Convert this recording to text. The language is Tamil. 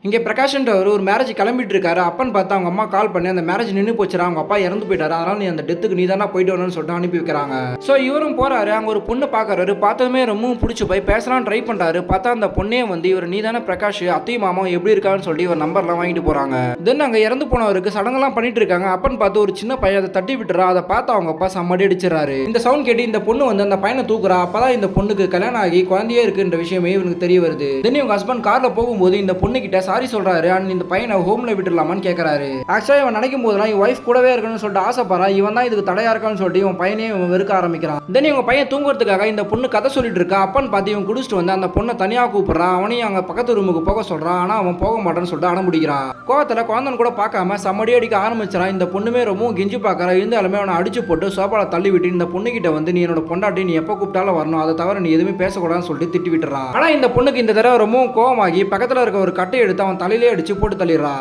இங்கே பிரகாஷ்ன்றவர் ஒரு மேரேஜ் கிளம்பிட்டு இருக்காரு. அப்பன்னு பார்த்தா அவங்க அம்மா கால் பண்ணி அந்த மேரேஜ் நின்று போச்சுடா, அவங்க அப்பா இறந்து போயிட்டாரு, அதனால நீ அந்த டெத்துக்கு நீ தானே போயிட்டு வரணும்னு சொல்லிட்டு அனுப்பி வைக்கிறாங்க. ஸோ இவரும் போறாரு. அங்கே ஒரு பொண்ணு பார்க்கறாரு. பார்த்ததுமே ரொம்பவும் பிடிச்சி போய் பேசலாம் ட்ரை பண்றாரு. பார்த்தா அந்த பொண்ணே வந்து இவர் நீ தானே பிரகாஷ், அத்தையும் மாமா எப்படி இருக்கான்னு சொல்லி இவர் நம்பர்லாம் வாங்கிட்டு போறாங்க. தென் அங்கே இறந்து போனவருக்கு சடங்கெல்லாம் பண்ணிட்டு இருக்காங்க. அப்பன்னு பார்த்து ஒரு சின்ன பையன் அதை தட்டி விட்டுறா. அதை பார்த்து அவங்க அப்பா சம்மடி அடிச்சிடறாரு. இந்த சவுண்ட் கேட்டு இந்த பொண்ணு வந்து அந்த பையனை தூக்குறா. அப்பதான் இந்த பொண்ணுக்கு கல்யாணம் ஆகி குழந்தையே இருக்குன்ற விஷயமே இவனுக்கு தெரிய வருது. தென் இவங்க ஹஸ்பண்ட் கார்ல போகும்போது இந்த பொண்ணு கிட்ட சாரி சொல்றாரு. அண்ட் இந்த பையனை ஹோம்ல விட்டுலாமான்னு கேட்கறாரு. ஆக்சுவலா இவன் நினைக்கும் போதெல்லாம் இவன் ஒய்ஃப் கூடவே இருக்கணும்னு சொல்லிட்டு ஆசைப்படுறான். இவன் தான் இதுக்கு தடையா இருக்கான்னு சொல்லிட்டு இவன் பையனே இவன் வெறுக்க ஆரம்பிக்கிறான். தென் இவங்க பையன் தூங்குறதுக்காக இந்த பொண்ணு கதை சொல்லிட்டு இருக்கா. அப்பன்னு பார்த்து இவன் குடிச்சிட்டு வந்து அந்த பொண்ணை தனியா கூப்பிடுறான். அவனையும் அங்க பக்கத்து ரூமுக்கு போக சொல்றான். ஆனா அவன் போக மாட்டான்னு சொல்லிட்டு அடம்பிடிக்கிறான். கோவத்துல குழந்தைன்னு கூட பார்க்காம சம்மடி அடிக்க ஆரம்பிச்சான். இந்த பொண்ணுமே ரொம்பவும் கெஞ்சி பார்க்கறா. இருந்தாலுமே அவனை அடிச்சு போட்டு சோபால தள்ளி விட்டு இந்த பொண்ணு கிட்ட வந்து நீ என்னோட பொண்டாட்டி, நீ எப்போ கூப்பிட்டாலும் வரணும், அதை தவிர நீ எதுவுமே பேசக்கூடாதுன்னு சொல்லிட்டு திட்டி விட்டுறான். ஆனா இந்த பொண்ணுக்கு இந்த தடவை ரொம்பவும் கோவமாகி பக்கத்துல இருக்க ஒரு கட்டை எடுத்து அவன் தலையிலே அடிச்சு போட்டு தள்ளிடுறா.